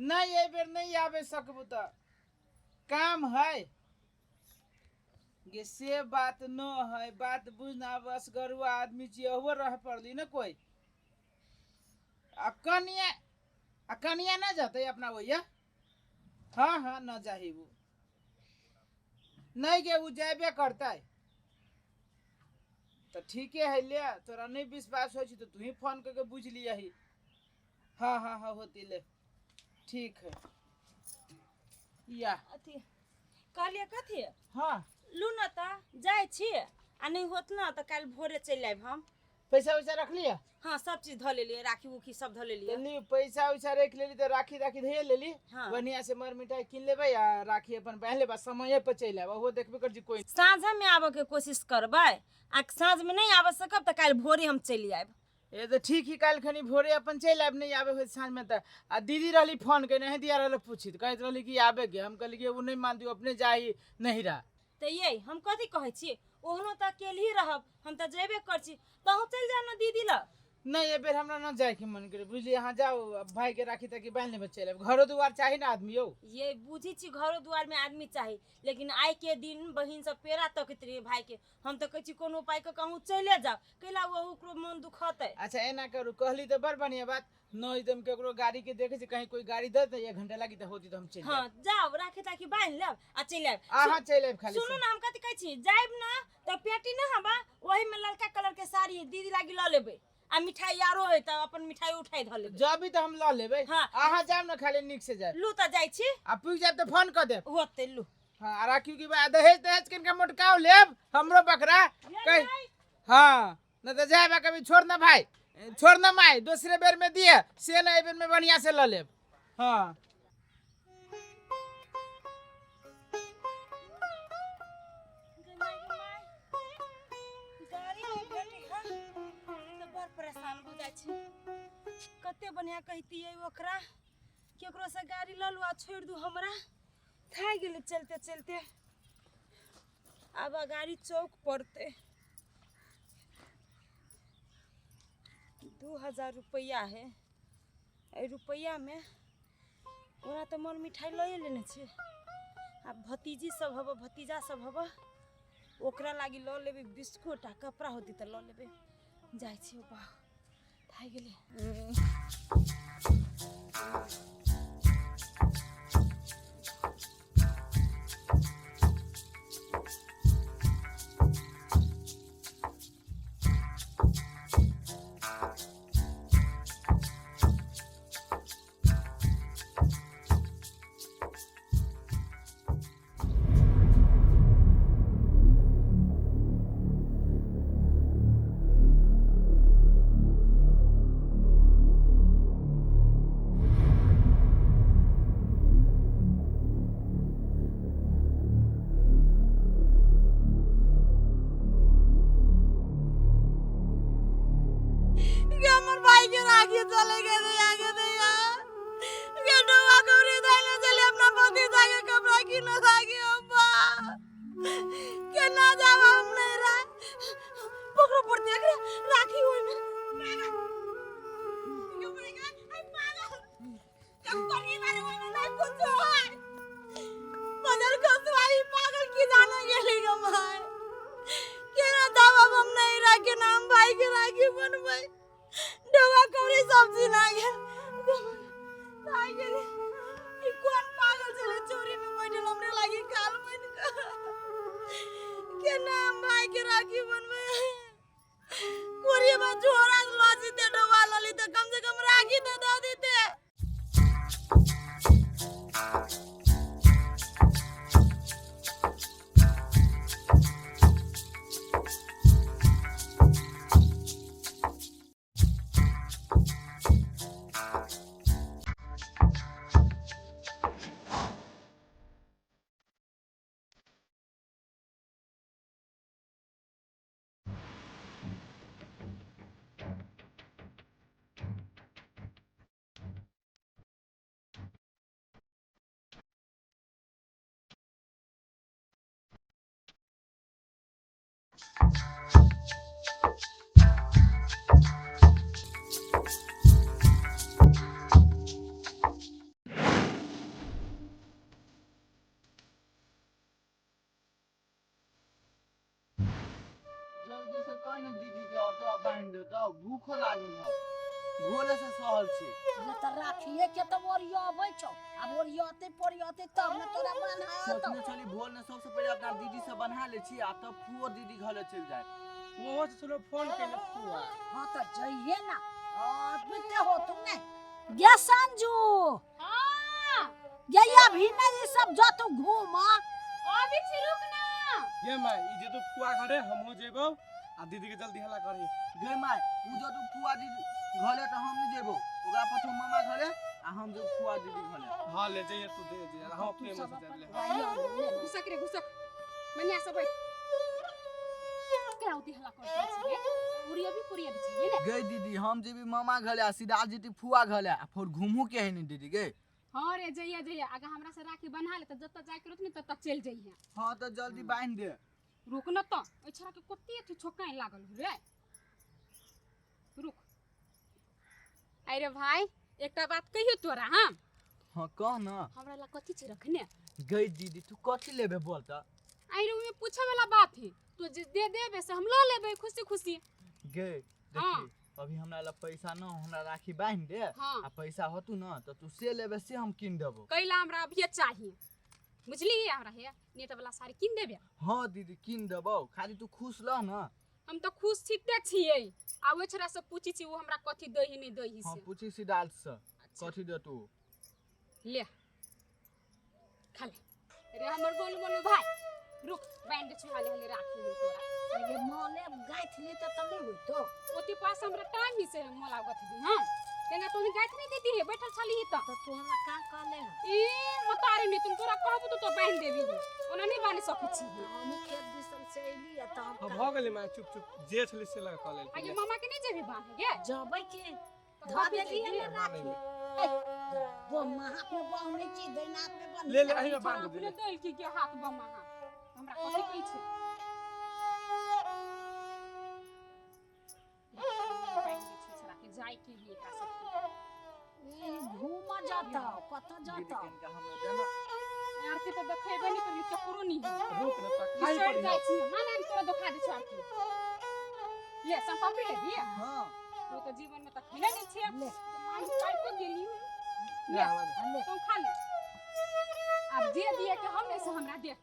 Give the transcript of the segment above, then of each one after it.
नहीं ये बेर नहीं आवे सकबू तो काम है गे से बात न है बात बुझना बस गरुआ आदमी चियहो रह पड़ली न कोई कनिया न जाते अपना भैया हाँ हाँ न जाही वो नहीं गे वो जाबे करता है तो ठीक है ले तोरा नहीं विश्वास हो तो तू ही फोन करके बुझ लिया ही हाँ हाँ हाँ होती ले ठीक है या अथी कहलिए कथी हाँ लू न त जाय छी आ नहीं होत न त काल भोरे चल आइब हम पैसा वैसा रख लिया हाँ सब चीज ध लेलिए राखी उखी सब ध लेलिए ली पैसा वैसा रख लेली तो राखी धे लेली हाँ। बढ़िया से मर मिठाई किन लेबै आ राखी अपन पहन लेबा समय पे चल आब वो देखबे कर जी कोई साँझ में आबे के कोशिश करबै आ साँझ में नहीं आबे सकब त काल भोरे हम चल आइब ये तो ठीक ही काल खनी भोरे अपन चल आब नहीं आबे हो साँझ में त आ दीदी रहली फोन के नहीं दिया रहल पूछित कहत रहली कि आबे के हम कहली कि वो नहीं मान दियो अपने जाही नहीं रहा त ये हम कथी कहै छी ओहनो त अकेले ही रहब हम त जेबे कर छी तहु चल जा न दीदी ल नहीं ये बेर हमरा न जाए के मन करे बुझलिए यहाँ जाओ भाई के राखी तक बांध लेबे चल आब घरो दुआर चाहिए ना आदमी हो ये बुझी छी घरो दुआर में आदमी चाहिए लेकिन आइ के दिन बहिन सब पेड़ा तकत रहे भाई के हम तो कहै छी कोनो उपाय के कहूँ चले जाओ कैला वो ओकरो मन दुखतै अच्छा एना करू कहली तो बड़ बढ़िया बात न एकदम केकरो गाड़ी के देखे से कहीं कोई गाड़ी दे तो 1 घंटा लगी तो होती तो हम चल हाँ जाओ राखी ताकि बांध लेब आ चल आब आहा चल आब खाली सुनू ना हम कथी कहै छी जाइब ना तो पेटी ना हबा वही में लड़का कलर के साड़ी दीदी लागी ल लेबे आ मिठाई यारो है त अपन मिठाई उठाई ध लेबे जब भी तो हम ल लेबे हाँ। आहा जाम ना खाली निक से जाए लू त जाय छी आ पुग जाब तो फोन कर दे होते लू हां आ राखी की बात दहेज किनका मोटकाव लेब हमरो बकरा कह हां न तो जाबा कभी छोड़ ना भाई छोड़ ना माई दूसरे बेर में दिए से ना बेर में बढ़िया से ल लेब हां परेशान हो जाय छी कते बढ़िया कहती है ओकरा केकरो से गाड़ी ल लू आ छोड़ दू हमरा खा गेले चलते चलते अब गाड़ी चौक पड़ते 2000 रुपया है ए रुपया में ओना तो मन मिठाई लए लेने छे आ भतीजी सब हबो भतीजा सब हबो ओकरा लागी ल लेबे बिस्कुट आ कपड़ा होती त ल लेबे जाय छी बा थाई गेले आगे चले गए आगे भैया ये डोवा कमरे दाइले चले अपना पति जाके कपड़ा की न लागे अब्बा के ना जावा हम नहीं रहा पकड़ो पड़ती है राखी हुई में क्यों पड़ेगा आई पागल कब पड़ी मारे हुई में नहीं कुछ है बदल को सुई पागल की जाना गेली गमाए के ना जावा हम नहीं रहा के नाम भाई के राखी बनवाई डवा कौड़ी सब्जी ना गया आ गेले ई कोन पागल चले चोरी में बैठल हमरे लागी काल बन के नाम भाई के राखी बनवे कोरी में जोरा लाजी दे डवा लली त कम से कम राखी तो दे देते घोड़े से सहल छी ये तो राखिए के तो ओरिया आबै छौ अब ओरियाते पोरियाते तब न तोरा बन्हा तो सोचने चली भोर में सबसे पहले अपना दीदी से बन्हा ले छी आ तब फुओ दीदी घरे चल जाए वो से चलो फोन के ले फुआ हां तो जइए ना बीते हो तुम ने गे संजू हां गैया भी नहीं सब जा तू घूमा अभी छी रुक ना ये माय ई जे तो फुआ घरे हम हो जेबो आ दीदी के जल्दी हला करी गे माय उ जो तू फुआ दीदी घरे तो हम नहीं जेबो ओकरा पठो मामा घरे आ हम जो फुआ दीदी घरे हां ले जाइए तू दे जे हम अपने में से ले घुसक रे घुसक मनिया सब बैठ कराउती हला कर छी पूरी अभी पूरी छी ने गे दीदी हम जेबी मामा घरे आ सीधा जेती फुआ घरे आ फिर घूमू के है नहीं दीदी गे हां रे जइया जइया आगे हमरा से राखी बन्हा ले त जत्ता जाय के रहत तत्ता चल जइया हां तो जल्दी बांध दे रुक न त ओइ छरा के कत्ते अथि छोकाई लागल रे रुक अरे भाई एकटा बात कहियो तोरा हां हां कह ना हमरा ला कथि छी रखने गे दीदी तू कथि लेबे बोल त आई रे में पूछे वाला बात है तो जे दे देबे से हम ल लेबे खुशी खुशी गे देखी अभी हमरा ला पैसा न हमरा राखी बांध दे हाँ। आ पैसा होतु न तो तू से लेबे से हम किन देबो कैला हमरा अभी चाहिए बुझली हमरा है नेट वाला साड़ी किन देबे हां दीदी किन देबो खाली तू खुश रह न हम तो खुश छिते छिए आवे छरा से पूछी छी वो हमरा कथि दही नहीं दही हां से पूछी सी डाल से कथि दे तू ले खा ले रे हमर बोल बोल भाई रुक बैंड छुहाले हले राखी ले तोरा ये मोले गाइथ ले तो तले होई तो ओती पास हमरा टाइम ही से मोला गथ दी हां तेना तोनी गाइथ नहीं देती है बैठल छली ही तो तू हमरा का कर ले ई मतारी नहीं तुम तोरा कहबो तो बैंड देबी ओना नहीं बानी सकै छी हम खेत दिसन से एली आ त अब हम हो गेले माय चुप चुप जे छली से लगा कॉल आगे मामा के नहीं जेबी बांध गे जबै के धा देली है राखी वो हाथ में बांधने ची दैनाथ में बन ले ले अही में बांध दे ले दल की के हाथ बम्मा हाथ हमरा कथि कहै छै जाय के लिए का सकती घूमा जाता कत जाता इनका हमरा देना यार के तो देखेबे नहीं करी चक्करो नहीं है रुक न त खाई चढ़ पड़ी जाय छी ना ना तोरा दिखा दे छ आरती ले सब पापड़ी ले दिया हां तो तो जीवन में त खिला नहीं छिए ले मान काट को गेली ले हमारे ले तुम खा ले अब जे दिए के हम से हमरा दे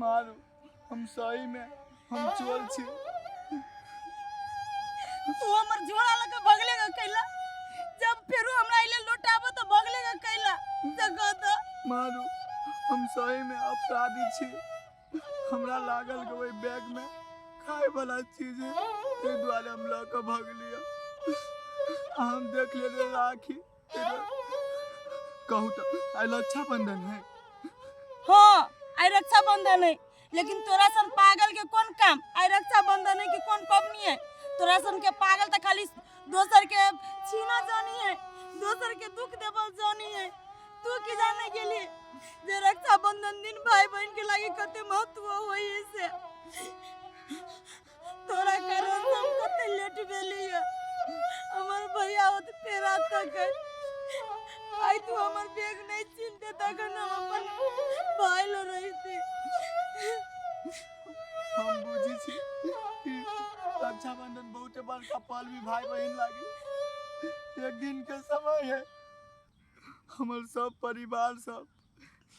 मारू हम सही में हम चोर छी तू हमर झोला लगा भगलेगा कैला जब फेरू हमरा इले लौटाबो तो भगलेगा कैला जगह तो मारू हम सही में अपराधी छी हमरा लागल के ओई बैग में खाए वाला चीज है ते द्वारे हम ल के भाग लिया हम देख ले राखी कहू तो आई रक्षाबंधन है हां आई रक्षाबंधन है लेकिन तोरा सन पागल के कौन काम आई रक्षाबंधन है कि कौन पबनी है तोरा सन के पागल त खाली दोसर के छीना जानी है दोसर के दुख देवल जानी है तू की जाने के लिए जे रक्षाबंधन दिन भाई बहन के लागे कते महत्व होई से तोरा कारण हम कते लेट भेली है हमर भैया होत पेरा तक आई तू हमर बैग नहीं चिनते तक हम अपन भाई लो रही थी हम बुझी छी कि रक्षाबंधन बहुत बड़का पर्व भी भाई बहन लागे एक दिन के समय है हमर सब परिवार सब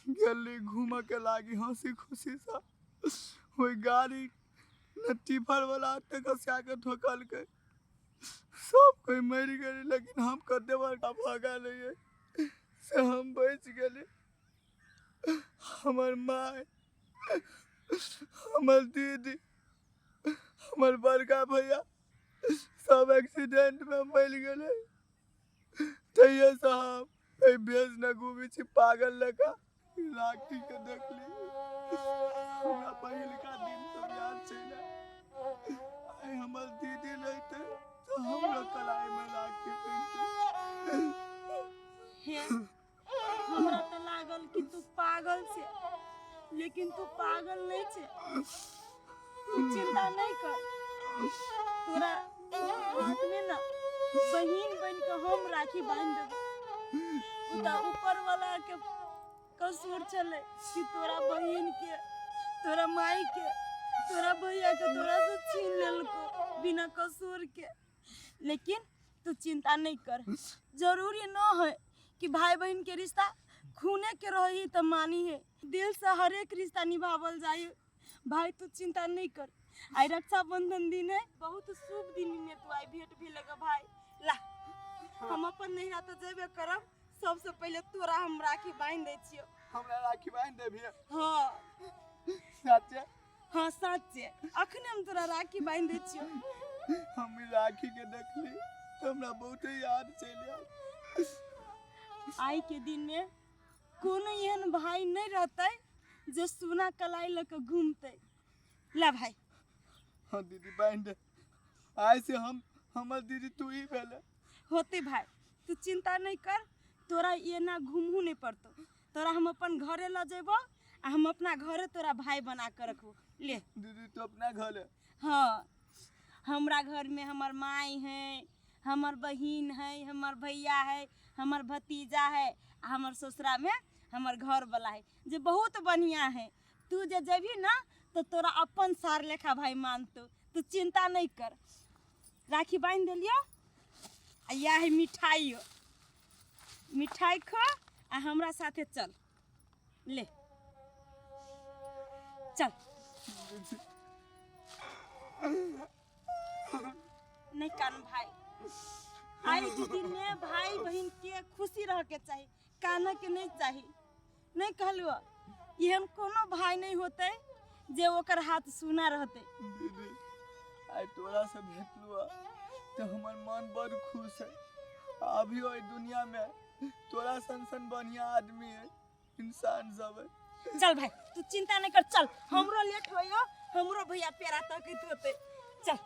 गेली घूम के लागी हंसी खुशी सब वही गाड़ी न टिफर वाला टकसिया के ठोकल के सब कोई मर गए लेकिन हम कदे बड़का भागा नहीं है से हम बच गए हमर माँ हमर दीदी हमर बड़का भैया सब एक्सीडेंट में मर गए। तैया साहब ए बेस न घूमी छी पागल लगा राखी के देखली हमरा पहिल का दिन सब याद छै ना। आई हमर दीदी रहते तो हमरा कलाई में राखी पहनते। हे हमरा तो लागल कि तू पागल छे, लेकिन तू पागल नहीं छे। तू चिंता नहीं कर, तोरा हाथ में ना बहिन बन के हम राखी बांध देबो। उता ऊपर वाला के कसूर चले कि तोरा बहिन के, तोरा माई के, तोरा भैया के तोरा से छीन लेलको बिना कसूर के। लेकिन तू चिंता नहीं कर, जरूरी न है कि भाई बहन के रिश्ता खूने के रही तो मानी है, दिल से हर एक रिश्ता निभावल जाए। भाई तू चिंता नहीं कर, आई रक्षाबंधन दिन है, बहुत शुभ दिन में तू आई भेंट भी लगा। भाई ला हम अपन नैहरा तो जेबे करब, सबसे पहले तोरा हम राखी बांध दे छियो। हमरा राखी बांध देबी? हाँ सच्चे? हाँ सच्चे, अखने हम तोरा राखी बांध दे छियो। हम राखी के देखली तो हमरा बहुत याद चल। आई के दिन में कोनो एहन भाई नहीं रहते जो सोना कलाई लेके घूमते। ला भाई। हाँ दीदी बांध दे। आज से हमर दीदी तू ही भेले होते भाई, तू चिंता नहीं कर, तोरा ये ना घूमू नहीं पड़तो। तोरा हम अपन घरे ल जेबो, हम अपना घरे तोरा भाई बना के रखबो। ले दीदी तो अपना घर है। हाँ, हमरा घर में हमर माई है, हमर बहिन है, हमर भैया है, हमर भतीजा है, हमर ससुरा में हमर घर वाला है जो बहुत बढ़िया है। तू जे जेबी ना तो तोरा अपन सार लेखा भाई मानतो। तू चिंता नहीं कर, राखी बांध देलियो। आ या है मिठाई, मिठाई खो आ हमरा साथे चल। ले चल। नहीं कान भाई, आई के दिन में भाई बहन के खुशी रह के चाहिए, काना के नहीं चाहिए। नहीं कहलुआ ये हम कोनो भाई नहीं होते जे ओकर हाथ सुना रहते। दीदी आई तोरा से भेटलुआ तो हमर मन बड़ खुश है। अभी ओई दुनिया में तोरा सन बढ़िया आदमी है, इंसान सब है। चल भाई तू चिंता नहीं कर, चल। हमरो लेट होयो, हमरो भैया पेरा तक होते। चल।